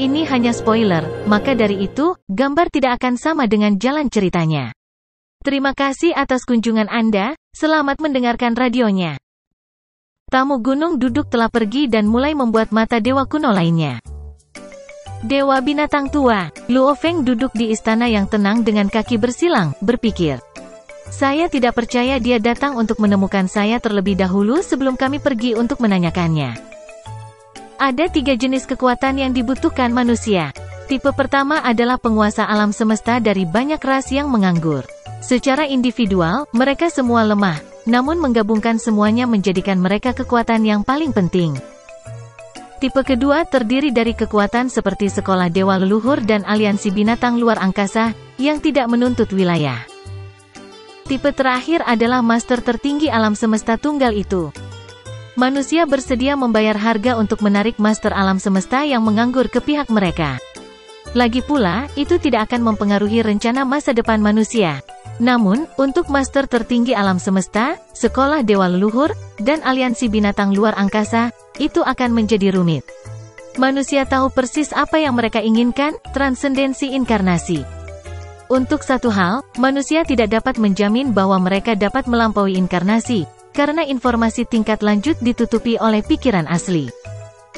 Ini hanya spoiler, maka dari itu, gambar tidak akan sama dengan jalan ceritanya. Terima kasih atas kunjungan Anda, selamat mendengarkan radionya. Tamu gunung duduk telah pergi dan mulai membuat mata dewa kuno lainnya. Dewa binatang tua, Luo Feng duduk di istana yang tenang dengan kaki bersilang, berpikir. Saya tidak percaya dia datang untuk menemukan saya terlebih dahulu sebelum kami pergi untuk menanyakannya. Ada 3 jenis kekuatan yang dibutuhkan manusia. Tipe pertama adalah penguasa alam semesta dari banyak ras yang menganggur. Secara individual, mereka semua lemah, namun menggabungkan semuanya menjadikan mereka kekuatan yang paling penting. Tipe kedua terdiri dari kekuatan seperti sekolah dewa leluhur dan aliansi binatang luar angkasa, yang tidak menuntut wilayah. Tipe terakhir adalah master tertinggi alam semesta tunggal itu. Manusia bersedia membayar harga untuk menarik master alam semesta yang menganggur ke pihak mereka. Lagi pula, itu tidak akan mempengaruhi rencana masa depan manusia. Namun, untuk master tertinggi alam semesta, sekolah dewa leluhur, dan aliansi binatang luar angkasa, itu akan menjadi rumit. Manusia tahu persis apa yang mereka inginkan, transendensi inkarnasi. Untuk satu hal, manusia tidak dapat menjamin bahwa mereka dapat melampaui inkarnasi, karena informasi tingkat lanjut ditutupi oleh pikiran asli.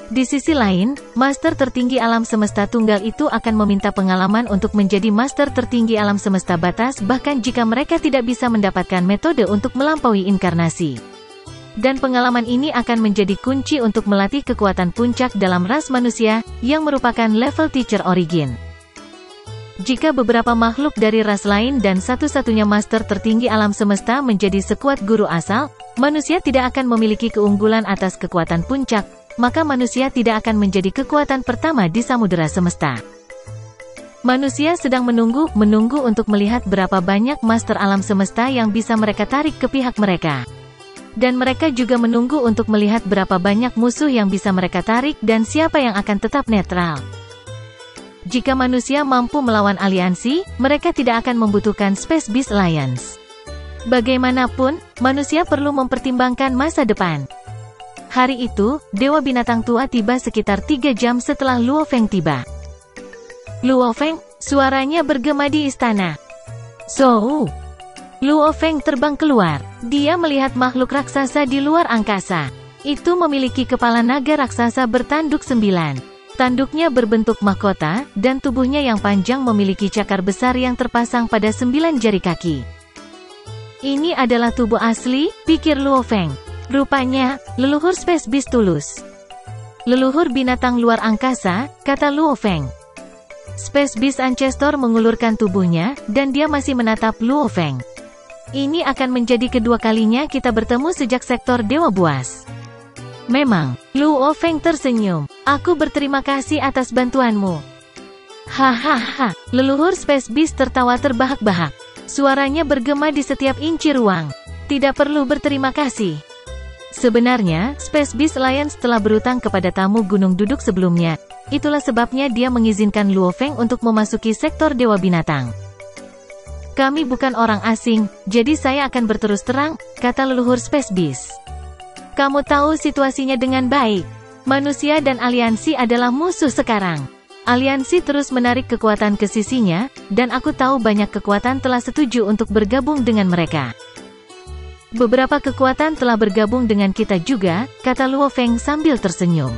Di sisi lain, master tertinggi alam semesta tunggal itu akan meminta pengalaman untuk menjadi master tertinggi alam semesta batas bahkan jika mereka tidak bisa mendapatkan metode untuk melampaui inkarnasi. Dan pengalaman ini akan menjadi kunci untuk melatih kekuatan puncak dalam ras manusia, yang merupakan level teacher origin. Jika beberapa makhluk dari ras lain dan satu-satunya master tertinggi alam semesta menjadi sekuat guru asal, manusia tidak akan memiliki keunggulan atas kekuatan puncak, maka manusia tidak akan menjadi kekuatan pertama di samudera semesta. Manusia sedang menunggu untuk melihat berapa banyak master alam semesta yang bisa mereka tarik ke pihak mereka. Dan mereka juga menunggu untuk melihat berapa banyak musuh yang bisa mereka tarik dan siapa yang akan tetap netral. Jika manusia mampu melawan aliansi, mereka tidak akan membutuhkan Space Beast Alliance. Bagaimanapun, manusia perlu mempertimbangkan masa depan. Hari itu, Dewa Binatang Tua tiba sekitar 3 jam setelah Luo Feng tiba. Luo Feng, suaranya bergema di istana. So, Luo Feng terbang keluar. Dia melihat makhluk raksasa di luar angkasa. Itu memiliki kepala naga raksasa bertanduk 9. Tanduknya berbentuk mahkota, dan tubuhnya yang panjang memiliki cakar besar yang terpasang pada 9 jari kaki. Ini adalah tubuh asli, pikir Luo Feng. Rupanya, leluhur Space Beast tulus. Leluhur binatang luar angkasa, kata Luo Feng. Space Beast Ancestor mengulurkan tubuhnya, dan dia masih menatap Luo Feng. Ini akan menjadi kedua kalinya kita bertemu sejak sektor Dewa Buas. Memang, Luo Feng tersenyum. Aku berterima kasih atas bantuanmu. Hahaha, leluhur Space Beast tertawa terbahak-bahak. Suaranya bergema di setiap inci ruang. Tidak perlu berterima kasih. Sebenarnya, Space Beast Alliance telah berutang kepada tamu gunung duduk sebelumnya. Itulah sebabnya dia mengizinkan Luo Feng untuk memasuki sektor Dewa Binatang. Kami bukan orang asing, jadi saya akan berterus terang, kata leluhur Space Beast. Kamu tahu situasinya dengan baik. Manusia dan aliansi adalah musuh sekarang. Aliansi terus menarik kekuatan ke sisinya, dan aku tahu banyak kekuatan telah setuju untuk bergabung dengan mereka. Beberapa kekuatan telah bergabung dengan kita juga, kata Luo Feng sambil tersenyum.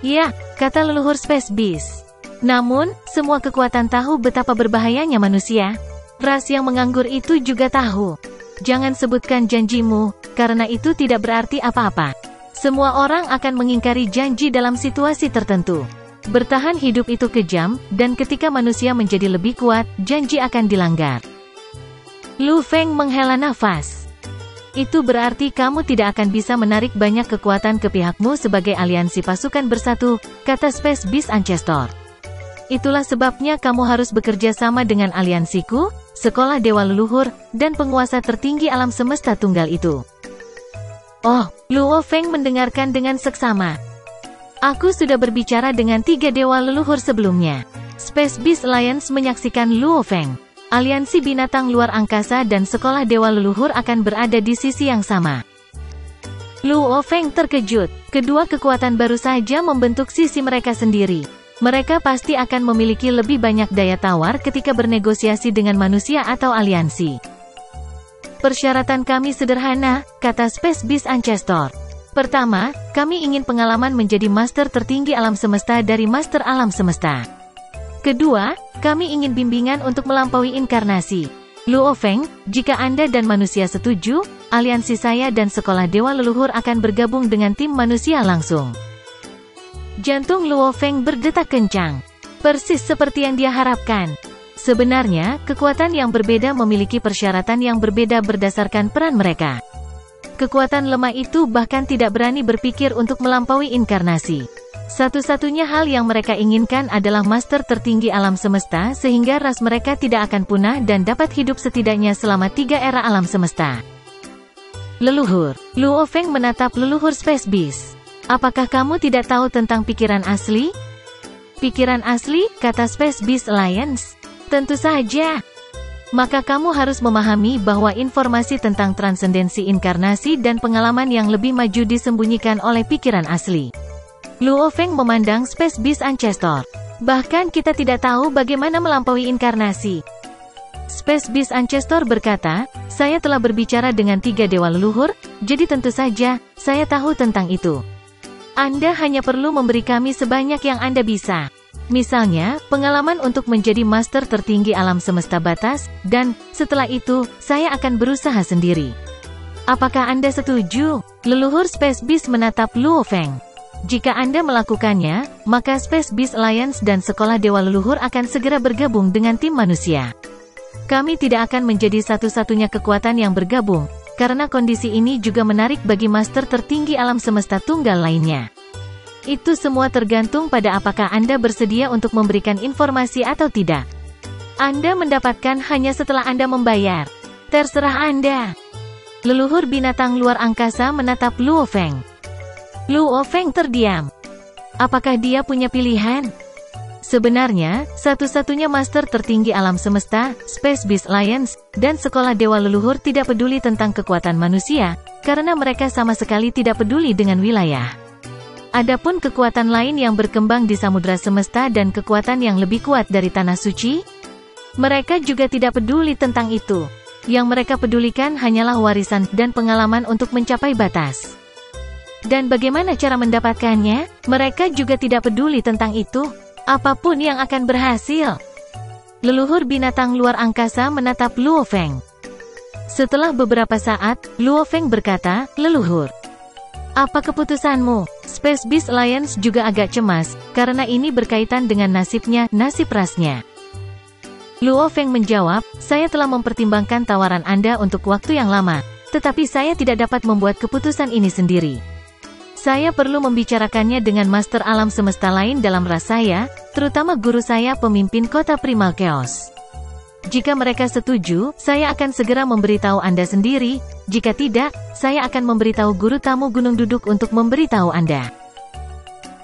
Ya, kata leluhur Space Beast. Namun, semua kekuatan tahu betapa berbahayanya manusia. Ras yang menganggur itu juga tahu. Jangan sebutkan janjimu, karena itu tidak berarti apa-apa. Semua orang akan mengingkari janji dalam situasi tertentu. Bertahan hidup itu kejam, dan ketika manusia menjadi lebih kuat, janji akan dilanggar. Lu Feng menghela nafas. Itu berarti kamu tidak akan bisa menarik banyak kekuatan ke pihakmu sebagai aliansi pasukan bersatu, kata Space Beast Ancestor. Itulah sebabnya kamu harus bekerja sama dengan aliansiku, sekolah dewa leluhur, dan penguasa tertinggi alam semesta tunggal itu. Oh, Luo Feng mendengarkan dengan seksama. Aku sudah berbicara dengan 3 dewa leluhur sebelumnya. Space Beast Alliance menyaksikan Luo Feng. Aliansi binatang luar angkasa dan sekolah dewa leluhur akan berada di sisi yang sama. Luo Feng terkejut. Kedua kekuatan baru saja membentuk sisi mereka sendiri. Mereka pasti akan memiliki lebih banyak daya tawar ketika bernegosiasi dengan manusia atau aliansi. Persyaratan kami sederhana, kata Space Beast Ancestor. Pertama, kami ingin pengalaman menjadi master tertinggi alam semesta dari master alam semesta. Kedua, kami ingin bimbingan untuk melampaui inkarnasi. Luo Feng, jika Anda dan manusia setuju, aliansi saya dan sekolah dewa leluhur akan bergabung dengan tim manusia langsung. Jantung Luo Feng berdetak kencang. Persis seperti yang dia harapkan. Sebenarnya, kekuatan yang berbeda memiliki persyaratan yang berbeda berdasarkan peran mereka. Kekuatan lemah itu bahkan tidak berani berpikir untuk melampaui inkarnasi. Satu-satunya hal yang mereka inginkan adalah master tertinggi alam semesta sehingga ras mereka tidak akan punah dan dapat hidup setidaknya selama 3 era alam semesta. Leluhur. Luo Feng menatap leluhur Space Beast. Apakah kamu tidak tahu tentang pikiran asli? Pikiran asli, kata Space Beast Alliance. Tentu saja. Maka kamu harus memahami bahwa informasi tentang transendensi inkarnasi dan pengalaman yang lebih maju disembunyikan oleh pikiran asli. Luo Feng memandang Space Beast Ancestor. Bahkan kita tidak tahu bagaimana melampaui inkarnasi. Space Beast Ancestor berkata, saya telah berbicara dengan 3 dewa leluhur, jadi tentu saja, saya tahu tentang itu. Anda hanya perlu memberi kami sebanyak yang Anda bisa. Misalnya, pengalaman untuk menjadi master tertinggi alam semesta batas, dan, setelah itu, saya akan berusaha sendiri. Apakah Anda setuju? Leluhur Space Beast menatap Luo Feng. Jika Anda melakukannya, maka Space Beast Alliance dan Sekolah Dewa Leluhur akan segera bergabung dengan tim manusia. Kami tidak akan menjadi satu-satunya kekuatan yang bergabung, karena kondisi ini juga menarik bagi master tertinggi alam semesta tunggal lainnya. Itu semua tergantung pada apakah Anda bersedia untuk memberikan informasi atau tidak. Anda mendapatkan hanya setelah Anda membayar. Terserah Anda. Leluhur binatang luar angkasa menatap Luo Feng. Luo Feng terdiam. Apakah dia punya pilihan? Sebenarnya, satu-satunya master tertinggi alam semesta, Space Beast Alliance, dan Sekolah Dewa Leluhur tidak peduli tentang kekuatan manusia, karena mereka sama sekali tidak peduli dengan wilayah. Adapun kekuatan lain yang berkembang di samudra semesta dan kekuatan yang lebih kuat dari tanah suci, mereka juga tidak peduli tentang itu. Yang mereka pedulikan hanyalah warisan dan pengalaman untuk mencapai batas. Dan bagaimana cara mendapatkannya? Mereka juga tidak peduli tentang itu. Apapun yang akan berhasil. Leluhur binatang luar angkasa menatap Luo Feng. Setelah beberapa saat, Luo Feng berkata, leluhur. Apa keputusanmu? Space Beast Alliance juga agak cemas, karena ini berkaitan dengan nasibnya, nasib rasnya. Luo Feng menjawab, saya telah mempertimbangkan tawaran Anda untuk waktu yang lama, tetapi saya tidak dapat membuat keputusan ini sendiri. Saya perlu membicarakannya dengan master alam semesta lain dalam ras saya, terutama guru saya pemimpin kota Primal Chaos. Jika mereka setuju, saya akan segera memberitahu Anda sendiri. Jika tidak, saya akan memberitahu guru tamu Gunung Duduk untuk memberitahu Anda.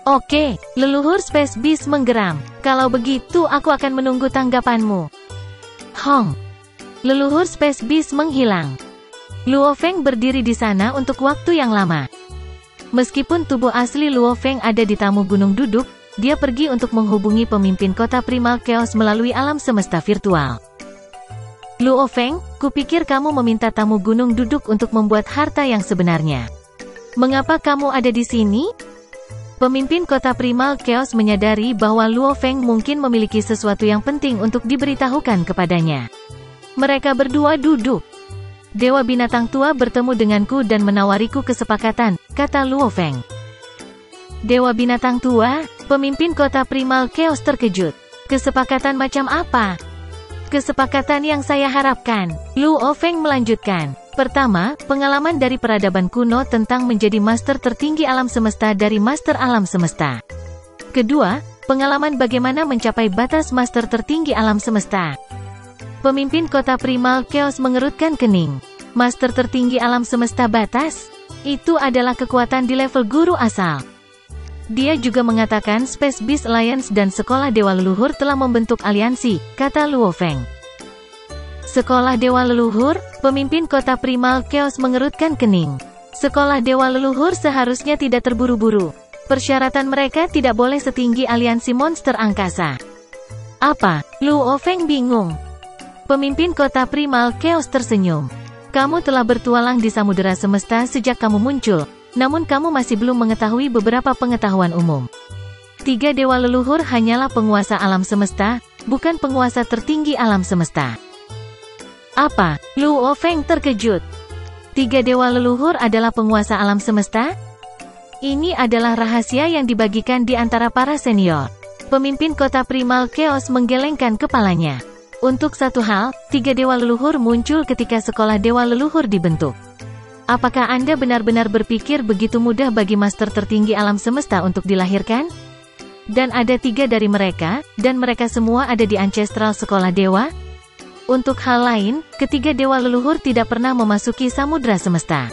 Oke, leluhur Space Beast menggeram. Kalau begitu aku akan menunggu tanggapanmu. Hong. Leluhur Space Beast menghilang. Luo Feng berdiri di sana untuk waktu yang lama. Meskipun tubuh asli Luo Feng ada di tamu Gunung Duduk, dia pergi untuk menghubungi pemimpin kota Primal Chaos melalui alam semesta virtual. Luo Feng, kupikir kamu meminta tamu Gunung Duduk untuk membuat harta yang sebenarnya. Mengapa kamu ada di sini? Pemimpin kota Primal Chaos menyadari bahwa Luo Feng mungkin memiliki sesuatu yang penting untuk diberitahukan kepadanya. Mereka berdua duduk. Dewa binatang tua bertemu denganku dan menawariku kesepakatan, kata Luo Feng. Dewa binatang tua? Pemimpin kota Primal Chaos terkejut. Kesepakatan macam apa? Kesepakatan yang saya harapkan. Luo Feng melanjutkan. Pertama, pengalaman dari peradaban kuno tentang menjadi master tertinggi alam semesta dari master alam semesta. Kedua, pengalaman bagaimana mencapai batas master tertinggi alam semesta. Pemimpin kota Primal Chaos mengerutkan kening. Master tertinggi alam semesta batas? Itu adalah kekuatan di level guru asal. Dia juga mengatakan Space Beast Alliance dan Sekolah Dewa Leluhur telah membentuk aliansi, kata Luo Feng. Sekolah Dewa Leluhur? Pemimpin kota Primal Chaos mengerutkan kening. Sekolah Dewa Leluhur seharusnya tidak terburu-buru. Persyaratan mereka tidak boleh setinggi aliansi monster angkasa. Apa? Luo Feng bingung. Pemimpin kota primal Chaos tersenyum. Kamu telah bertualang di samudera semesta sejak kamu muncul, namun kamu masih belum mengetahui beberapa pengetahuan umum. 3 dewa leluhur hanyalah penguasa alam semesta, bukan penguasa tertinggi alam semesta. Apa? Luo Feng terkejut. 3 dewa leluhur adalah penguasa alam semesta? Ini adalah rahasia yang dibagikan di antara para senior. Pemimpin kota primal Chaos menggelengkan kepalanya. Untuk satu hal, 3 dewa leluhur muncul ketika sekolah dewa leluhur dibentuk. Apakah Anda benar-benar berpikir begitu mudah bagi master tertinggi alam semesta untuk dilahirkan? Dan ada 3 dari mereka, dan mereka semua ada di ancestral sekolah dewa? Untuk hal lain, ketiga dewa leluhur tidak pernah memasuki samudra semesta.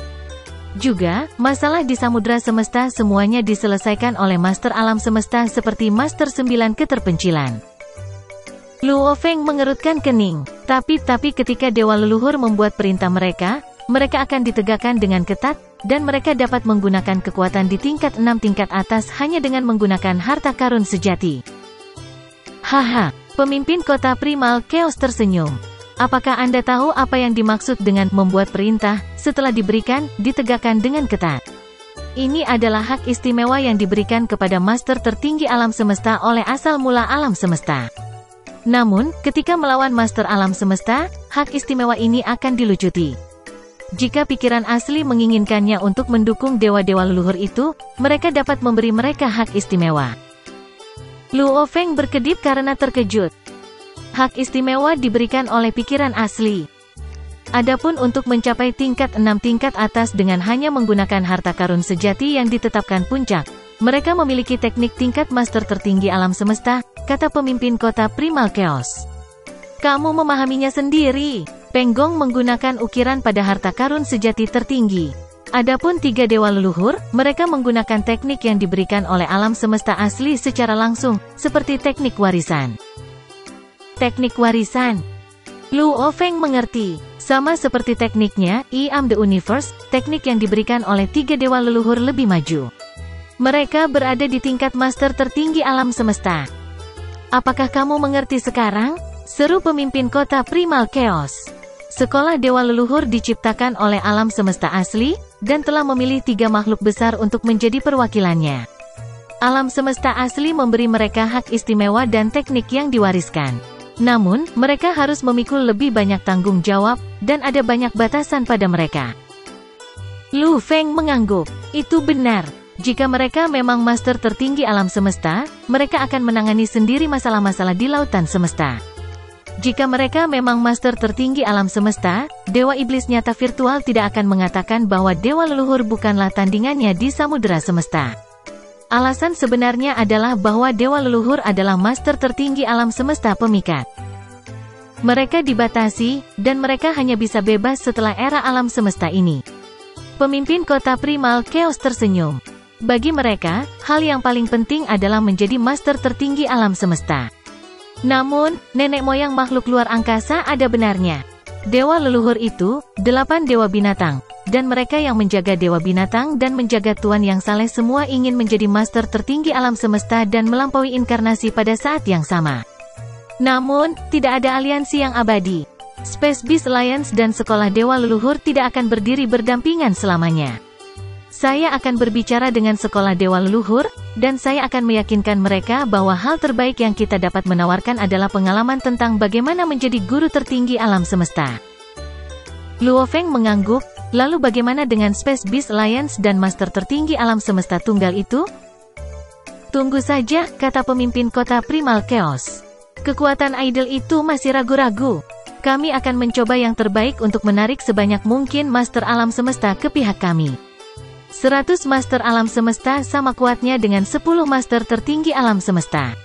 Juga, masalah di samudra semesta semuanya diselesaikan oleh master alam semesta seperti master 9 keterpencilan. Luo Feng mengerutkan kening. Tapi ketika dewa leluhur membuat perintah mereka akan ditegakkan dengan ketat, dan mereka dapat menggunakan kekuatan di tingkat 6 tingkat atas hanya dengan menggunakan harta karun sejati. Haha, pemimpin kota primal Chaos tersenyum. Apakah Anda tahu apa yang dimaksud dengan membuat perintah, setelah diberikan, ditegakkan dengan ketat? Ini adalah hak istimewa yang diberikan kepada master tertinggi alam semesta oleh asal mula alam semesta. Namun, ketika melawan master alam semesta, hak istimewa ini akan dilucuti. Jika pikiran asli menginginkannya untuk mendukung dewa-dewa leluhur itu, mereka dapat memberi mereka hak istimewa. Luo Feng berkedip karena terkejut. Hak istimewa diberikan oleh pikiran asli. Adapun untuk mencapai tingkat 6 tingkat atas dengan hanya menggunakan harta karun sejati yang ditetapkan puncak, mereka memiliki teknik tingkat master tertinggi alam semesta, kata pemimpin kota primal Chaos. Kamu memahaminya sendiri. Penggong menggunakan ukiran pada harta karun sejati tertinggi. Adapun 3 dewa leluhur, mereka menggunakan teknik yang diberikan oleh alam semesta asli secara langsung, seperti teknik warisan. Teknik warisan. Luo Feng mengerti. Sama seperti tekniknya, I Am the Universe, teknik yang diberikan oleh 3 dewa leluhur lebih maju. Mereka berada di tingkat master tertinggi alam semesta. Apakah kamu mengerti sekarang? Seru pemimpin kota primal Chaos. Sekolah dewa leluhur diciptakan oleh alam semesta asli, dan telah memilih 3 makhluk besar untuk menjadi perwakilannya. Alam semesta asli memberi mereka hak istimewa dan teknik yang diwariskan. Namun, mereka harus memikul lebih banyak tanggung jawab, dan ada banyak batasan pada mereka. Lu Feng mengangguk. Itu benar. Jika mereka memang master tertinggi alam semesta, mereka akan menangani sendiri masalah-masalah di lautan semesta. Jika mereka memang master tertinggi alam semesta, dewa iblis nyata virtual tidak akan mengatakan bahwa dewa leluhur bukanlah tandingannya di samudera semesta. Alasan sebenarnya adalah bahwa dewa leluhur adalah master tertinggi alam semesta pemikat. Mereka dibatasi, dan mereka hanya bisa bebas setelah era alam semesta ini. Pemimpin kota primal Chaos tersenyum. Bagi mereka, hal yang paling penting adalah menjadi master tertinggi alam semesta. Namun, nenek moyang makhluk luar angkasa ada benarnya. Dewa leluhur itu, 8 dewa binatang, dan mereka yang menjaga dewa binatang dan menjaga Tuan yang saleh semua ingin menjadi master tertinggi alam semesta dan melampaui inkarnasi pada saat yang sama. Namun, tidak ada aliansi yang abadi. Space Beast Alliance dan sekolah dewa leluhur tidak akan berdiri berdampingan selamanya. Saya akan berbicara dengan sekolah dewa leluhur, dan saya akan meyakinkan mereka bahwa hal terbaik yang kita dapat menawarkan adalah pengalaman tentang bagaimana menjadi guru tertinggi alam semesta. Luo Feng mengangguk, lalu bagaimana dengan Space Beast Alliance dan master tertinggi alam semesta tunggal itu? Tunggu saja, kata pemimpin kota primal Chaos. Kekuatan idol itu masih ragu-ragu. Kami akan mencoba yang terbaik untuk menarik sebanyak mungkin master alam semesta ke pihak kami. 100 master alam semesta sama kuatnya dengan 10 master tertinggi alam semesta.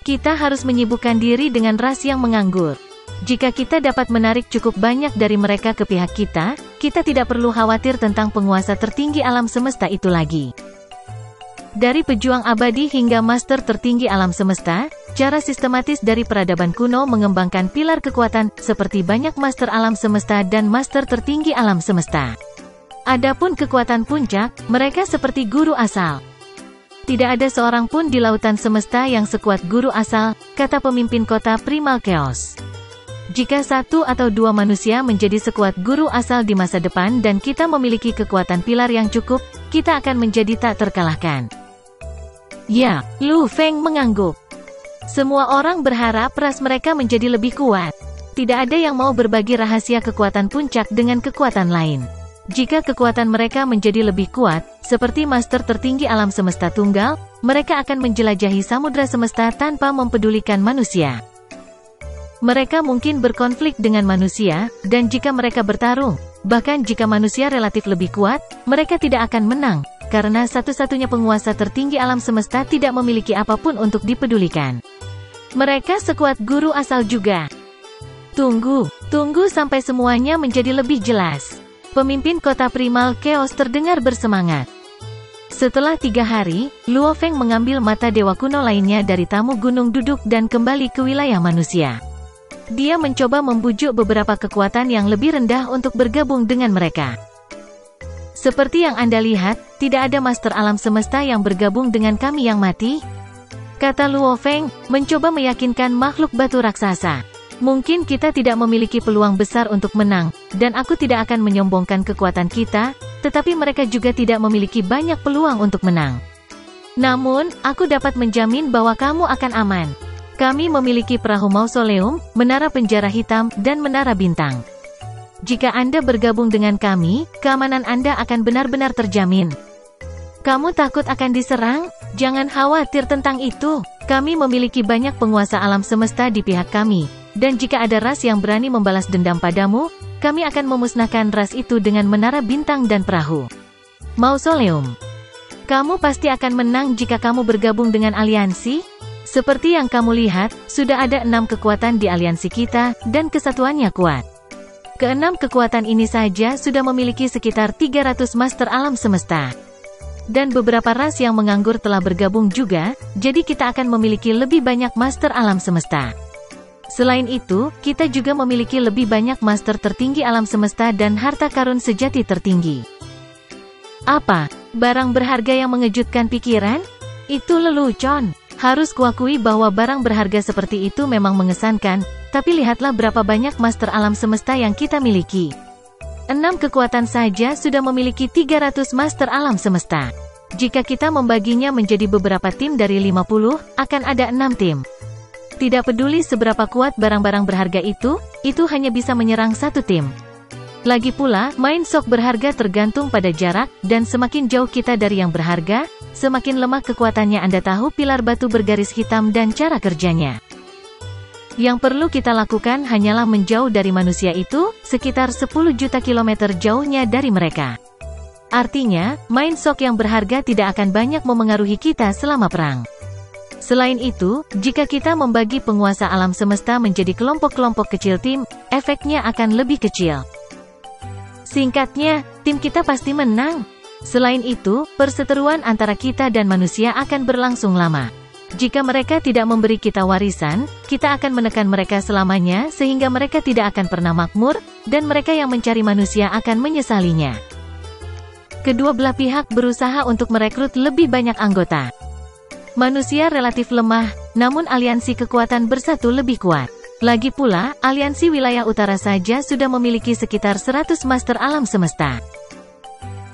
Kita harus menyibukkan diri dengan ras yang menganggur. Jika kita dapat menarik cukup banyak dari mereka ke pihak kita, kita tidak perlu khawatir tentang penguasa tertinggi alam semesta itu lagi. Dari pejuang abadi hingga master tertinggi alam semesta, cara sistematis dari peradaban kuno mengembangkan pilar kekuatan, seperti banyak master alam semesta dan master tertinggi alam semesta. Adapun kekuatan puncak, mereka seperti guru asal. Tidak ada seorang pun di lautan semesta yang sekuat guru asal, kata pemimpin kota Primal Chaos. Jika satu atau dua manusia menjadi sekuat guru asal di masa depan dan kita memiliki kekuatan pilar yang cukup, kita akan menjadi tak terkalahkan. Ya, Lu Feng mengangguk. Semua orang berharap ras mereka menjadi lebih kuat. Tidak ada yang mau berbagi rahasia kekuatan puncak dengan kekuatan lain. Jika kekuatan mereka menjadi lebih kuat, seperti master tertinggi alam semesta tunggal, mereka akan menjelajahi samudra semesta tanpa mempedulikan manusia. Mereka mungkin berkonflik dengan manusia, dan jika mereka bertarung, bahkan jika manusia relatif lebih kuat, mereka tidak akan menang, karena satu-satunya penguasa tertinggi alam semesta tidak memiliki apapun untuk dipedulikan. Mereka sekuat guru asal juga. Tunggu sampai semuanya menjadi lebih jelas. Pemimpin kota Primal Chaos terdengar bersemangat. Setelah 3 hari, Luo Feng mengambil mata dewa kuno lainnya dari tamu gunung duduk dan kembali ke wilayah manusia. Dia mencoba membujuk beberapa kekuatan yang lebih rendah untuk bergabung dengan mereka. Seperti yang Anda lihat, tidak ada master alam semesta yang bergabung dengan kami yang mati, kata Luo Feng, mencoba meyakinkan makhluk batu raksasa. Mungkin kita tidak memiliki peluang besar untuk menang, dan aku tidak akan menyombongkan kekuatan kita, tetapi mereka juga tidak memiliki banyak peluang untuk menang. Namun, aku dapat menjamin bahwa kamu akan aman. Kami memiliki perahu mausoleum, menara penjara hitam, dan menara bintang. Jika Anda bergabung dengan kami, keamanan Anda akan benar-benar terjamin. Kamu takut akan diserang? Jangan khawatir tentang itu. Kami memiliki banyak penguasa alam semesta di pihak kami. Dan jika ada ras yang berani membalas dendam padamu, kami akan memusnahkan ras itu dengan menara bintang dan perahu mausoleum. Kamu pasti akan menang jika kamu bergabung dengan aliansi. Seperti yang kamu lihat, sudah ada 6 kekuatan di aliansi kita, dan kesatuannya kuat. Keenam kekuatan ini saja sudah memiliki sekitar 300 master alam semesta. Dan beberapa ras yang menganggur telah bergabung juga, jadi kita akan memiliki lebih banyak master alam semesta. Selain itu, kita juga memiliki lebih banyak master tertinggi alam semesta dan harta karun sejati tertinggi. Apa? Barang berharga yang mengejutkan pikiran? Itu lelucon. Harus kuakui bahwa barang berharga seperti itu memang mengesankan, tapi lihatlah berapa banyak master alam semesta yang kita miliki. 6 kekuatan saja sudah memiliki 300 master alam semesta. Jika kita membaginya menjadi beberapa tim dari 50, akan ada 6 tim. Tidak peduli seberapa kuat barang-barang berharga itu hanya bisa menyerang satu tim. Lagi pula, main sok berharga tergantung pada jarak, dan semakin jauh kita dari yang berharga, semakin lemah kekuatannya. Anda tahu pilar batu bergaris hitam dan cara kerjanya. Yang perlu kita lakukan hanyalah menjauh dari manusia itu, sekitar 10 juta kilometer jauhnya dari mereka. Artinya, main sok yang berharga tidak akan banyak memengaruhi kita selama perang. Selain itu, jika kita membagi penguasa alam semesta menjadi kelompok-kelompok kecil tim, efeknya akan lebih kecil. Singkatnya, tim kita pasti menang. Selain itu, perseteruan antara kita dan manusia akan berlangsung lama. Jika mereka tidak memberi kita warisan, kita akan menekan mereka selamanya sehingga mereka tidak akan pernah makmur, dan mereka yang mencari manusia akan menyesalinya. Kedua belah pihak berusaha untuk merekrut lebih banyak anggota. Manusia relatif lemah, namun aliansi kekuatan bersatu lebih kuat. Lagi pula, aliansi wilayah utara saja sudah memiliki sekitar 100 master alam semesta.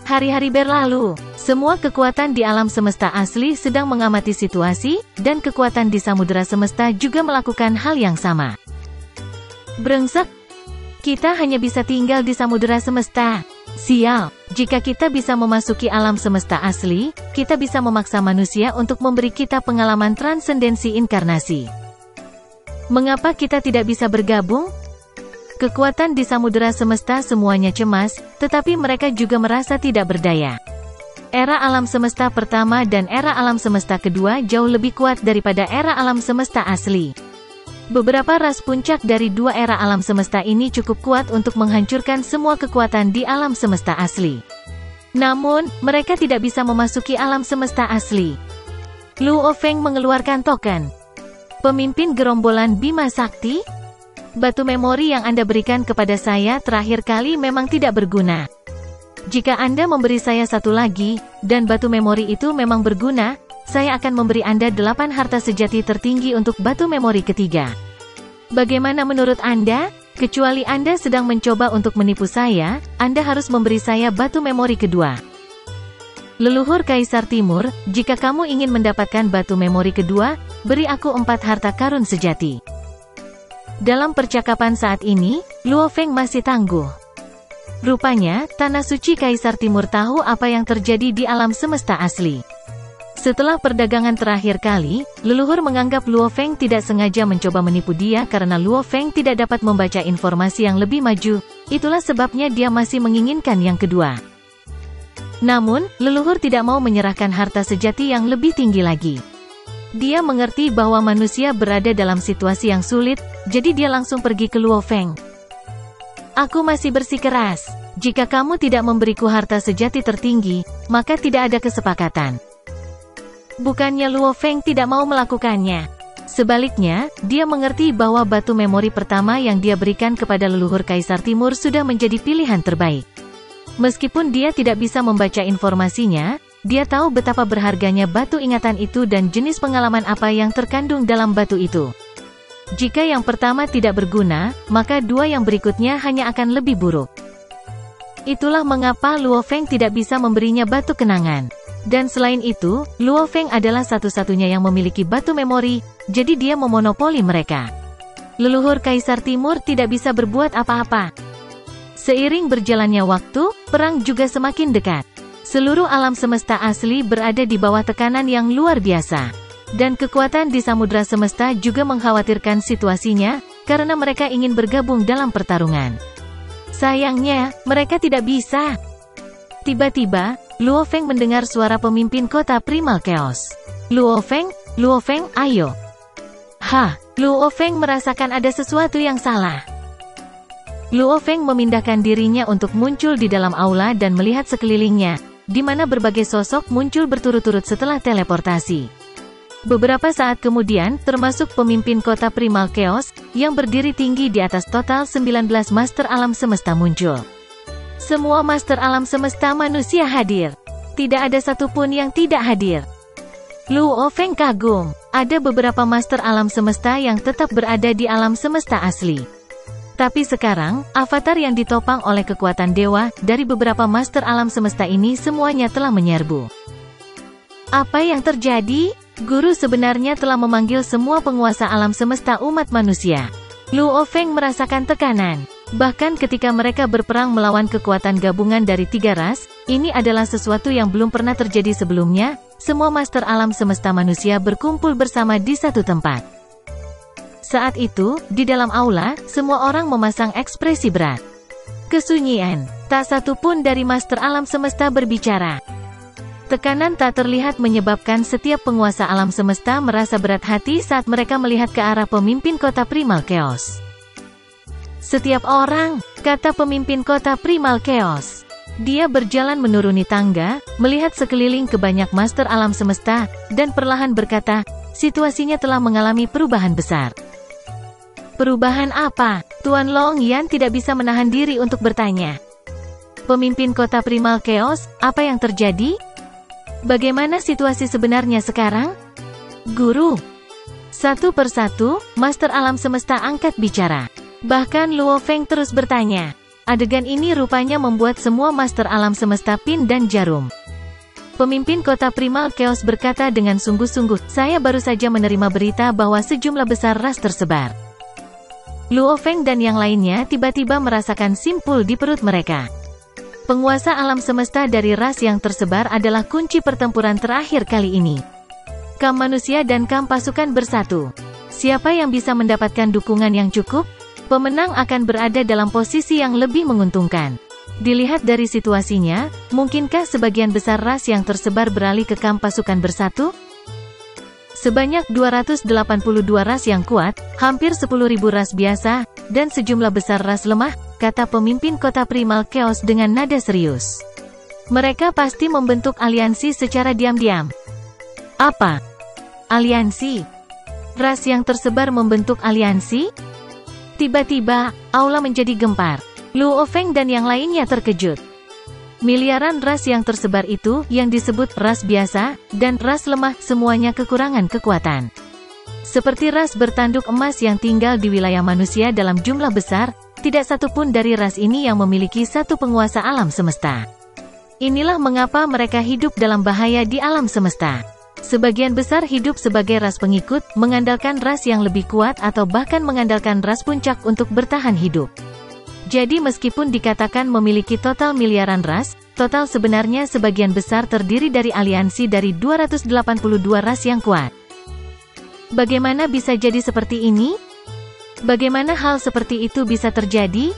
Hari-hari berlalu, semua kekuatan di alam semesta asli sedang mengamati situasi, dan kekuatan di samudera semesta juga melakukan hal yang sama. Brengsek! Kita hanya bisa tinggal di samudera semesta. Sial, jika kita bisa memasuki alam semesta asli, kita bisa memaksa manusia untuk memberi kita pengalaman transendensi inkarnasi. Mengapa kita tidak bisa bergabung? Kekuatan di samudera semesta semuanya cemas, tetapi mereka juga merasa tidak berdaya. Era alam semesta pertama dan era alam semesta kedua jauh lebih kuat daripada era alam semesta asli. Beberapa ras puncak dari 2 era alam semesta ini cukup kuat untuk menghancurkan semua kekuatan di alam semesta asli. Namun, mereka tidak bisa memasuki alam semesta asli. Luo Feng mengeluarkan token. Pemimpin gerombolan Bima Sakti? Batu memori yang Anda berikan kepada saya terakhir kali memang tidak berguna. Jika Anda memberi saya satu lagi, dan batu memori itu memang berguna, saya akan memberi Anda 8 harta sejati tertinggi untuk batu memori ketiga. Bagaimana menurut Anda? Kecuali Anda sedang mencoba untuk menipu saya, Anda harus memberi saya batu memori kedua. Leluhur Kaisar Timur, jika kamu ingin mendapatkan batu memori kedua, beri aku 4 harta karun sejati. Dalam percakapan saat ini, Luo Feng masih tangguh. Rupanya, Tanah Suci Kaisar Timur tahu apa yang terjadi di alam semesta asli. Setelah perdagangan terakhir kali, leluhur menganggap Luo Feng tidak sengaja mencoba menipu dia karena Luo Feng tidak dapat membaca informasi yang lebih maju, itulah sebabnya dia masih menginginkan yang kedua. Namun, leluhur tidak mau menyerahkan harta sejati yang lebih tinggi lagi. Dia mengerti bahwa manusia berada dalam situasi yang sulit, jadi dia langsung pergi ke Luo Feng. Aku masih bersikeras, jika kamu tidak memberiku harta sejati tertinggi, maka tidak ada kesepakatan. Bukannya Luo Feng tidak mau melakukannya. Sebaliknya, dia mengerti bahwa batu memori pertama yang dia berikan kepada leluhur Kaisar Timur sudah menjadi pilihan terbaik. Meskipun dia tidak bisa membaca informasinya, dia tahu betapa berharganya batu ingatan itu dan jenis pengalaman apa yang terkandung dalam batu itu. Jika yang pertama tidak berguna, maka 2 yang berikutnya hanya akan lebih buruk. Itulah mengapa Luo Feng tidak bisa memberinya batu kenangan. Dan selain itu, Luo Feng adalah satu-satunya yang memiliki batu memori, jadi dia memonopoli mereka. Leluhur Kaisar Timur tidak bisa berbuat apa-apa. Seiring berjalannya waktu, perang juga semakin dekat. Seluruh alam semesta asli berada di bawah tekanan yang luar biasa. Dan kekuatan di samudra semesta juga mengkhawatirkan situasinya, karena mereka ingin bergabung dalam pertarungan. Sayangnya, mereka tidak bisa. Tiba-tiba, Luo Feng mendengar suara pemimpin kota Primal Chaos. Luo Feng, ayo. Luo Feng merasakan ada sesuatu yang salah. Luo Feng memindahkan dirinya untuk muncul di dalam aula dan melihat sekelilingnya, di mana berbagai sosok muncul berturut-turut setelah teleportasi. Beberapa saat kemudian, termasuk pemimpin kota Primal Chaos, yang berdiri tinggi di atas total 19 master alam semesta muncul. Semua master alam semesta manusia hadir. Tidak ada satupun yang tidak hadir. Luo Feng kagum. Ada beberapa master alam semesta yang tetap berada di alam semesta asli. Tapi sekarang, avatar yang ditopang oleh kekuatan dewa, dari beberapa master alam semesta ini semuanya telah menyerbu. Apa yang terjadi? Guru sebenarnya telah memanggil semua penguasa alam semesta umat manusia. Luo Feng merasakan tekanan. Bahkan ketika mereka berperang melawan kekuatan gabungan dari 3 ras, ini adalah sesuatu yang belum pernah terjadi sebelumnya, semua master alam semesta manusia berkumpul bersama di satu tempat. Saat itu, di dalam aula, semua orang memasang ekspresi berat. Kesunyian, tak satu pun dari master alam semesta berbicara. Tekanan tak terlihat menyebabkan setiap penguasa alam semesta merasa berat hati saat mereka melihat ke arah pemimpin kota Primal Chaos. Setiap orang, kata pemimpin kota Primal Chaos. Dia berjalan menuruni tangga, melihat sekeliling ke banyak master alam semesta, dan perlahan berkata, situasinya telah mengalami perubahan besar. Perubahan apa? Tuan Long Yan tidak bisa menahan diri untuk bertanya. Pemimpin kota Primal Chaos, apa yang terjadi? Bagaimana situasi sebenarnya sekarang? Guru. Satu persatu, master alam semesta angkat bicara. Bahkan Luo Feng terus bertanya. Adegan ini rupanya membuat semua master alam semesta pin dan jarum. Pemimpin kota Primal Chaos berkata dengan sungguh-sungguh, saya baru saja menerima berita bahwa sejumlah besar ras tersebar. Luo Feng dan yang lainnya tiba-tiba merasakan simpul di perut mereka. Penguasa alam semesta dari ras yang tersebar adalah kunci pertempuran terakhir kali ini. Kam manusia dan kam pasukan bersatu. Siapa yang bisa mendapatkan dukungan yang cukup? Pemenang akan berada dalam posisi yang lebih menguntungkan. Dilihat dari situasinya, mungkinkah sebagian besar ras yang tersebar beralih ke kam pasukan bersatu? Sebanyak 282 ras yang kuat, hampir 10.000 ras biasa, dan sejumlah besar ras lemah, kata pemimpin kota Primal Chaos dengan nada serius. Mereka pasti membentuk aliansi secara diam-diam. Apa? Aliansi? Ras yang tersebar membentuk aliansi? Tiba-tiba, aula menjadi gempar. Luo Feng dan yang lainnya terkejut. Miliaran ras yang tersebar itu, yang disebut ras biasa, dan ras lemah, semuanya kekurangan kekuatan. Seperti ras bertanduk emas yang tinggal di wilayah manusia dalam jumlah besar, tidak satu pun dari ras ini yang memiliki satu penguasa alam semesta. Inilah mengapa mereka hidup dalam bahaya di alam semesta. Sebagian besar hidup sebagai ras pengikut, mengandalkan ras yang lebih kuat atau bahkan mengandalkan ras puncak untuk bertahan hidup. Jadi meskipun dikatakan memiliki total miliaran ras, total sebenarnya sebagian besar terdiri dari aliansi dari 282 ras yang kuat. Bagaimana bisa jadi seperti ini? Bagaimana hal seperti itu bisa terjadi?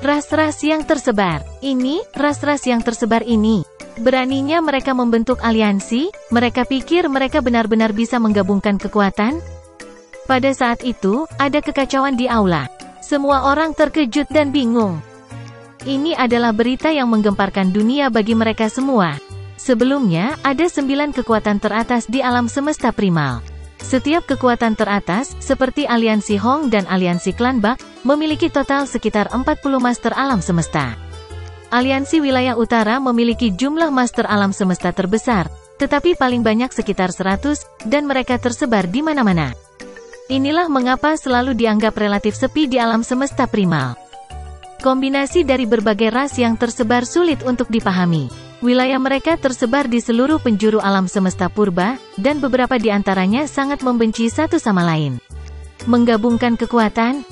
Ras-ras yang tersebar ini, ras-ras yang tersebar ini, beraninya mereka membentuk aliansi, mereka pikir mereka benar-benar bisa menggabungkan kekuatan? Pada saat itu, ada kekacauan di aula. Semua orang terkejut dan bingung. Ini adalah berita yang menggemparkan dunia bagi mereka semua. Sebelumnya, ada 9 kekuatan teratas di alam semesta primal. Setiap kekuatan teratas, seperti aliansi Hong dan aliansi Klan Bak, memiliki total sekitar 40 master alam semesta. Aliansi wilayah utara memiliki jumlah master alam semesta terbesar, tetapi paling banyak sekitar 100, dan mereka tersebar di mana-mana. Inilah mengapa selalu dianggap relatif sepi di alam semesta primal. Kombinasi dari berbagai ras yang tersebar sulit untuk dipahami. Wilayah mereka tersebar di seluruh penjuru alam semesta purba, dan beberapa di antaranya sangat membenci satu sama lain. Menggabungkan kekuatan,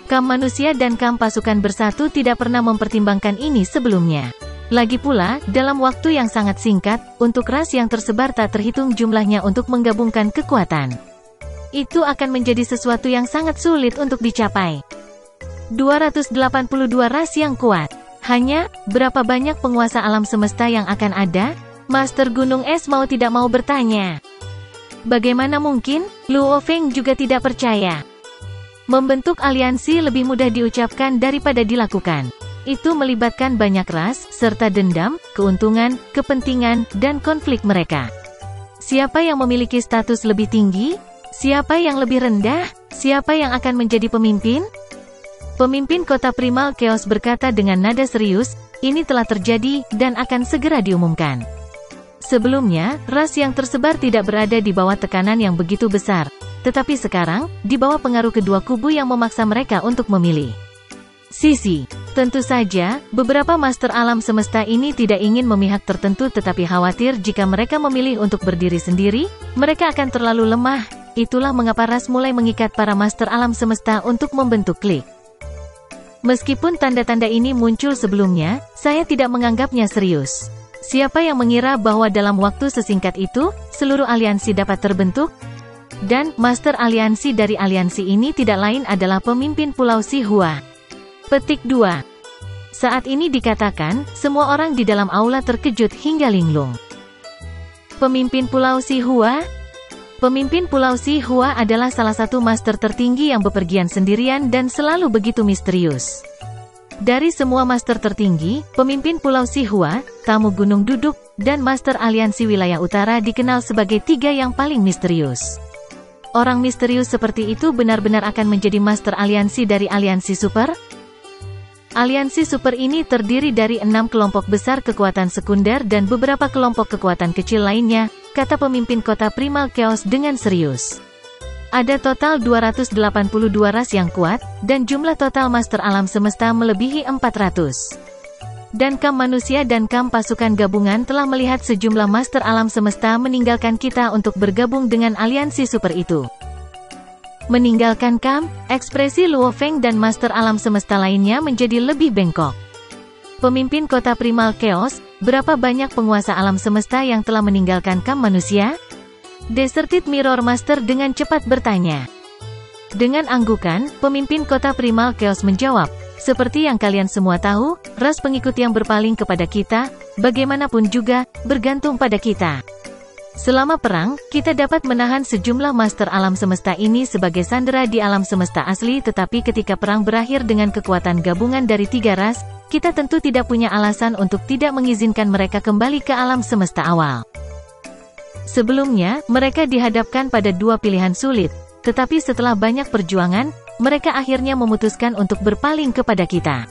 Kam manusia dan Kam pasukan bersatu tidak pernah mempertimbangkan ini sebelumnya. Lagi pula, dalam waktu yang sangat singkat, untuk ras yang tersebar tak terhitung jumlahnya untuk menggabungkan kekuatan. Itu akan menjadi sesuatu yang sangat sulit untuk dicapai. 282 ras yang kuat. Hanya, berapa banyak penguasa alam semesta yang akan ada? Master Gunung Es mau tidak mau bertanya. Bagaimana mungkin? Luo Feng juga tidak percaya. Membentuk aliansi lebih mudah diucapkan daripada dilakukan. Itu melibatkan banyak ras, serta dendam, keuntungan, kepentingan, dan konflik mereka. Siapa yang memiliki status lebih tinggi? Siapa yang lebih rendah? Siapa yang akan menjadi pemimpin? Pemimpin kota Primal Chaos berkata dengan nada serius, ini telah terjadi, dan akan segera diumumkan. Sebelumnya, ras yang tersebar tidak berada di bawah tekanan yang begitu besar, tetapi sekarang, di bawah pengaruh kedua kubu yang memaksa mereka untuk memilih sisi. Tentu saja, beberapa master alam semesta ini tidak ingin memihak tertentu tetapi khawatir jika mereka memilih untuk berdiri sendiri, mereka akan terlalu lemah. Itulah mengapa ras mulai mengikat para master alam semesta untuk membentuk klik. Meskipun tanda-tanda ini muncul sebelumnya, saya tidak menganggapnya serius. Siapa yang mengira bahwa dalam waktu sesingkat itu, seluruh aliansi dapat terbentuk? Dan, master aliansi dari aliansi ini tidak lain adalah pemimpin Pulau Sihua. Petik 2. Saat ini dikatakan, semua orang di dalam aula terkejut hingga linglung. Pemimpin Pulau Sihua? Pemimpin Pulau Sihua adalah salah satu master tertinggi yang bepergian sendirian dan selalu begitu misterius. Dari semua master tertinggi, pemimpin Pulau Sihua, tamu Gunung Duduk, dan master aliansi wilayah utara dikenal sebagai 3 yang paling misterius. Orang misterius seperti itu benar-benar akan menjadi master aliansi dari aliansi super? Aliansi super ini terdiri dari 6 kelompok besar kekuatan sekunder dan beberapa kelompok kekuatan kecil lainnya, kata pemimpin kota Primal Chaos dengan serius. Ada total 282 ras yang kuat, dan jumlah total master alam semesta melebihi 400. Dan Kam manusia dan Kam pasukan gabungan telah melihat sejumlah master alam semesta meninggalkan kita untuk bergabung dengan aliansi super itu. Meninggalkan Kam, ekspresi Luo Feng dan master alam semesta lainnya menjadi lebih bengkok. Pemimpin kota Primal Chaos, berapa banyak penguasa alam semesta yang telah meninggalkan Kam manusia? Deserted Mirror Master dengan cepat bertanya. Dengan anggukan, pemimpin kota Primal Chaos menjawab, seperti yang kalian semua tahu, ras pengikut yang berpaling kepada kita, bagaimanapun juga, bergantung pada kita. Selama perang, kita dapat menahan sejumlah master alam semesta ini sebagai sandera di alam semesta asli, tetapi ketika perang berakhir dengan kekuatan gabungan dari 3 ras, kita tentu tidak punya alasan untuk tidak mengizinkan mereka kembali ke alam semesta awal. Sebelumnya, mereka dihadapkan pada 2 pilihan sulit, tetapi setelah banyak perjuangan, mereka akhirnya memutuskan untuk berpaling kepada kita.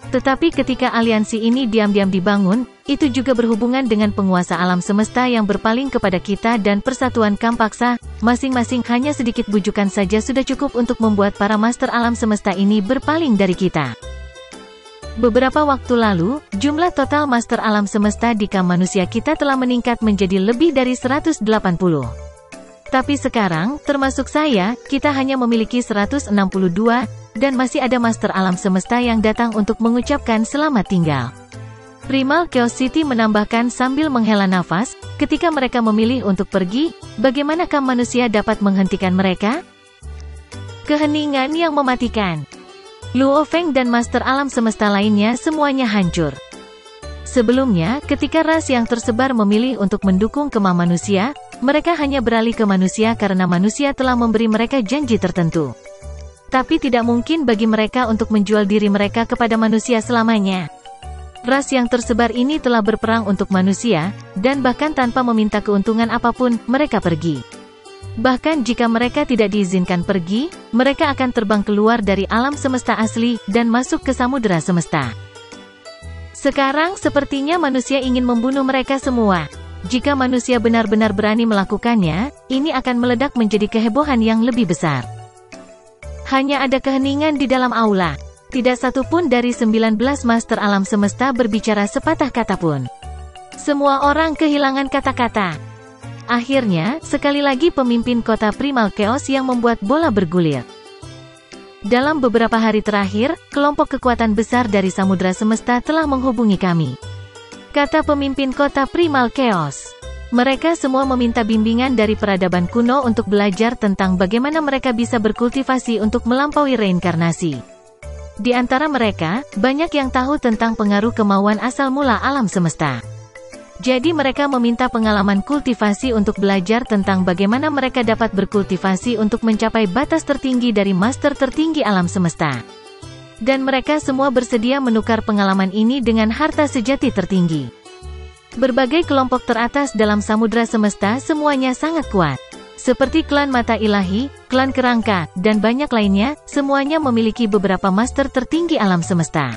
Tetapi ketika aliansi ini diam-diam dibangun, itu juga berhubungan dengan penguasa alam semesta yang berpaling kepada kita dan persatuan Kampaksa, masing-masing hanya sedikit bujukan saja sudah cukup untuk membuat para master alam semesta ini berpaling dari kita. Beberapa waktu lalu, jumlah total master alam semesta di kamp manusia kita telah meningkat menjadi lebih dari 180. Tapi sekarang, termasuk saya, kita hanya memiliki 162, dan masih ada master alam semesta yang datang untuk mengucapkan selamat tinggal. Primal Chaos City menambahkan sambil menghela nafas, ketika mereka memilih untuk pergi, bagaimana kamp manusia dapat menghentikan mereka? Keheningan yang mematikan. Luo Feng dan master alam semesta lainnya semuanya hancur. Sebelumnya, ketika ras yang tersebar memilih untuk mendukung kemah manusia, mereka hanya beralih ke manusia karena manusia telah memberi mereka janji tertentu. Tapi tidak mungkin bagi mereka untuk menjual diri mereka kepada manusia selamanya. Ras yang tersebar ini telah berperang untuk manusia, dan bahkan tanpa meminta keuntungan apapun, mereka pergi. Bahkan jika mereka tidak diizinkan pergi, mereka akan terbang keluar dari alam semesta asli, dan masuk ke samudera semesta. Sekarang sepertinya manusia ingin membunuh mereka semua. Jika manusia benar-benar berani melakukannya, ini akan meledak menjadi kehebohan yang lebih besar. Hanya ada keheningan di dalam aula. Tidak satu pun dari 19 master alam semesta berbicara sepatah kata pun. Semua orang kehilangan kata-kata. Akhirnya, sekali lagi pemimpin kota Primal Chaos yang membuat bola bergulir. Dalam beberapa hari terakhir, kelompok kekuatan besar dari samudera semesta telah menghubungi kami. Kata pemimpin kota Primal Chaos. Mereka semua meminta bimbingan dari peradaban kuno untuk belajar tentang bagaimana mereka bisa berkultivasi untuk melampaui reinkarnasi. Di antara mereka, banyak yang tahu tentang pengaruh kemauan asal mula alam semesta. Jadi mereka meminta pengalaman kultivasi untuk belajar tentang bagaimana mereka dapat berkultivasi untuk mencapai batas tertinggi dari master tertinggi alam semesta. Dan mereka semua bersedia menukar pengalaman ini dengan harta sejati tertinggi. Berbagai kelompok teratas dalam samudera semesta semuanya sangat kuat. Seperti klan mata ilahi, klan kerangka, dan banyak lainnya, semuanya memiliki beberapa master tertinggi alam semesta.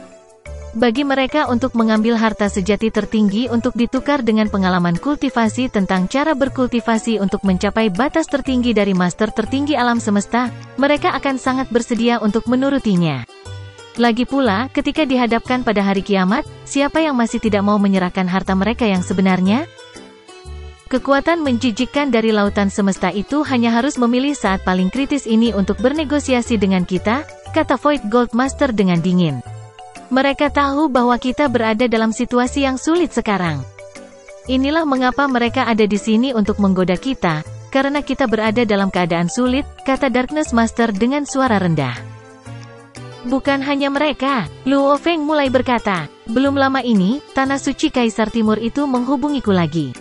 Bagi mereka untuk mengambil harta sejati tertinggi untuk ditukar dengan pengalaman kultivasi tentang cara berkultivasi untuk mencapai batas tertinggi dari master tertinggi alam semesta, mereka akan sangat bersedia untuk menurutinya. Lagi pula, ketika dihadapkan pada hari kiamat, siapa yang masih tidak mau menyerahkan harta mereka yang sebenarnya? Kekuatan menjijikkan dari lautan semesta itu hanya harus memilih saat paling kritis ini untuk bernegosiasi dengan kita, kata Void Gold Master dengan dingin. Mereka tahu bahwa kita berada dalam situasi yang sulit sekarang. Inilah mengapa mereka ada di sini untuk menggoda kita, karena kita berada dalam keadaan sulit, kata Darkness Master dengan suara rendah. Bukan hanya mereka, Luo Feng mulai berkata, belum lama ini, Tanah Suci Kaisar Timur itu menghubungiku lagi.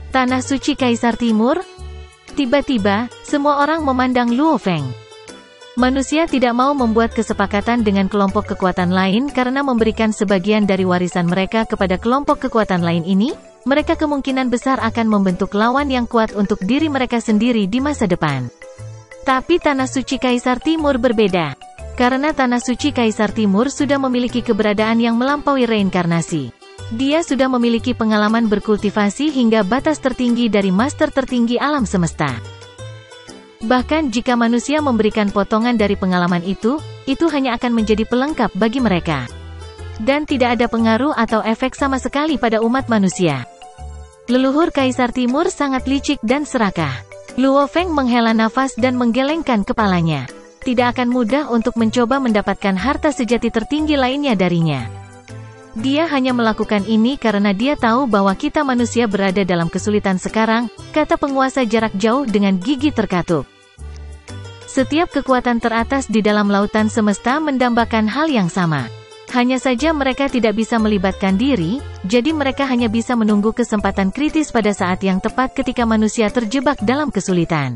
Tanah Suci Kaisar Timur? Tiba-tiba, semua orang memandang Luo Feng. Manusia tidak mau membuat kesepakatan dengan kelompok kekuatan lain karena memberikan sebagian dari warisan mereka kepada kelompok kekuatan lain ini, mereka kemungkinan besar akan membentuk lawan yang kuat untuk diri mereka sendiri di masa depan. Tapi Tanah Suci Kaisar Timur berbeda. Karena Tanah Suci Kaisar Timur sudah memiliki keberadaan yang melampaui reinkarnasi. Dia sudah memiliki pengalaman berkultivasi hingga batas tertinggi dari master tertinggi alam semesta. Bahkan jika manusia memberikan potongan dari pengalaman itu hanya akan menjadi pelengkap bagi mereka. Dan tidak ada pengaruh atau efek sama sekali pada umat manusia. Leluhur Kaisar Timur sangat licik dan serakah. Luo Feng menghela nafas dan menggelengkan kepalanya. Tidak akan mudah untuk mencoba mendapatkan harta sejati tertinggi lainnya darinya. Dia hanya melakukan ini karena dia tahu bahwa kita manusia berada dalam kesulitan sekarang, kata penguasa jarak jauh dengan gigi terkatup. Setiap kekuatan teratas di dalam lautan semesta mendambakan hal yang sama. Hanya saja mereka tidak bisa melibatkan diri, jadi mereka hanya bisa menunggu kesempatan kritis pada saat yang tepat ketika manusia terjebak dalam kesulitan.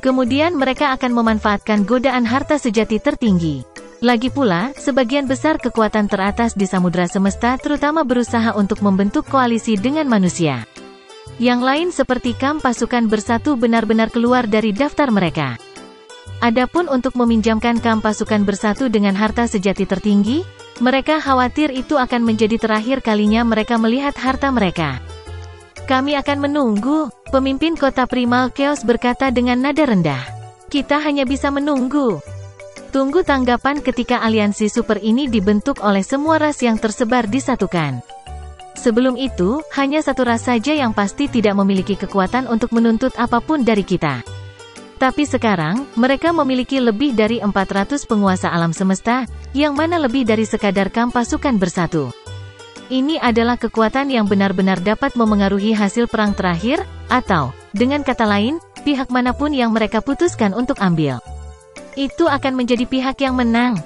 Kemudian mereka akan memanfaatkan godaan harta sejati tertinggi. Lagi pula, sebagian besar kekuatan teratas di samudera semesta terutama berusaha untuk membentuk koalisi dengan manusia. Yang lain seperti kamp pasukan bersatu benar-benar keluar dari daftar mereka. Adapun untuk meminjamkan kamp pasukan bersatu dengan harta sejati tertinggi, Mereka khawatir itu akan menjadi terakhir kalinya mereka melihat harta mereka. Kami akan menunggu, pemimpin kota Primal Chaos berkata dengan nada rendah. Kita hanya bisa menunggu. Tunggu tanggapan ketika aliansi super ini dibentuk oleh semua ras yang tersebar disatukan. Sebelum itu, hanya satu ras saja yang pasti tidak memiliki kekuatan untuk menuntut apapun dari kita. Tapi sekarang, mereka memiliki lebih dari 400 penguasa alam semesta, yang mana lebih dari sekadar kamp pasukan bersatu. Ini adalah kekuatan yang benar-benar dapat memengaruhi hasil perang terakhir, atau, dengan kata lain, pihak manapun yang mereka putuskan untuk ambil. Itu akan menjadi pihak yang menang.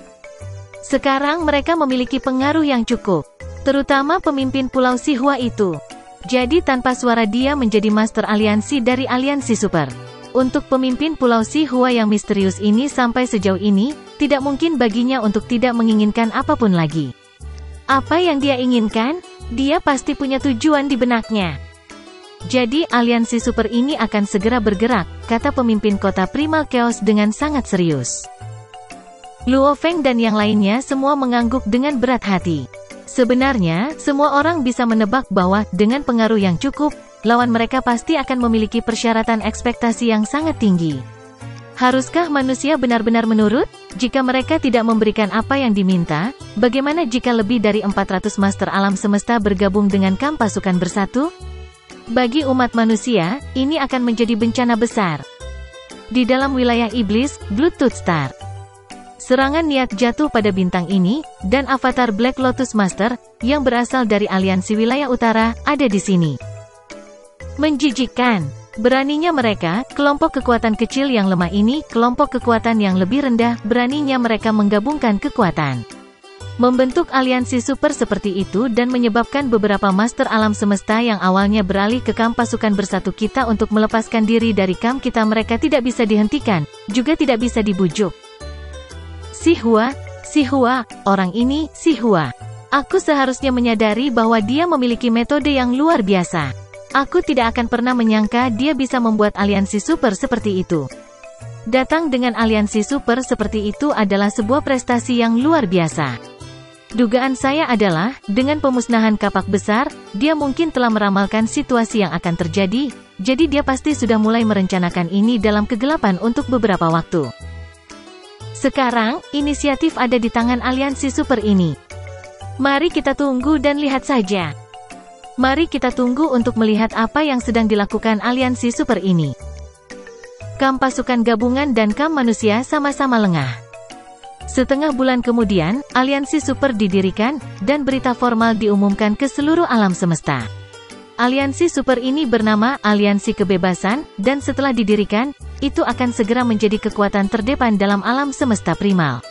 Sekarang mereka memiliki pengaruh yang cukup, terutama pemimpin Pulau Sihua itu. Jadi tanpa suara dia menjadi master aliansi dari aliansi super. Untuk pemimpin Pulau Sihua yang misterius ini sampai sejauh ini, tidak mungkin baginya untuk tidak menginginkan apapun lagi. Apa yang dia inginkan? Dia pasti punya tujuan di benaknya. Jadi aliansi super ini akan segera bergerak, kata pemimpin kota Primal Chaos dengan sangat serius. Luo Feng dan yang lainnya semua mengangguk dengan berat hati. Sebenarnya, semua orang bisa menebak bahwa, dengan pengaruh yang cukup, lawan mereka pasti akan memiliki persyaratan ekspektasi yang sangat tinggi. Haruskah manusia benar-benar menurut? Jika mereka tidak memberikan apa yang diminta, bagaimana jika lebih dari 400 master alam semesta bergabung dengan kamp pasukan bersatu? Bagi umat manusia, ini akan menjadi bencana besar. Di dalam wilayah iblis, Bluetooth Star. Serangan niat jatuh pada bintang ini, dan avatar Black Lotus Master, yang berasal dari aliansi wilayah utara, ada di sini. Menjijikkan. Beraninya mereka, kelompok kekuatan kecil yang lemah ini, kelompok kekuatan yang lebih rendah, beraninya mereka menggabungkan kekuatan. Membentuk aliansi super seperti itu dan menyebabkan beberapa master alam semesta yang awalnya beralih ke kamp pasukan bersatu kita untuk melepaskan diri dari kamp kita mereka tidak bisa dihentikan, juga tidak bisa dibujuk. Sihua, orang ini, Sihua. Aku seharusnya menyadari bahwa dia memiliki metode yang luar biasa. Aku tidak akan pernah menyangka dia bisa membuat aliansi super seperti itu. Datang dengan aliansi super seperti itu adalah sebuah prestasi yang luar biasa. Dugaan saya adalah, dengan pemusnahan kapak besar, dia mungkin telah meramalkan situasi yang akan terjadi, jadi dia pasti sudah mulai merencanakan ini dalam kegelapan untuk beberapa waktu. Sekarang, inisiatif ada di tangan aliansi super ini. Mari kita tunggu dan lihat saja. Mari kita tunggu untuk melihat apa yang sedang dilakukan aliansi super ini. Kamp pasukan gabungan dan kamp manusia sama-sama lengah. Setengah bulan kemudian, aliansi super didirikan, dan berita formal diumumkan ke seluruh alam semesta. Aliansi super ini bernama Aliansi Kebebasan, dan setelah didirikan, itu akan segera menjadi kekuatan terdepan dalam alam semesta primal.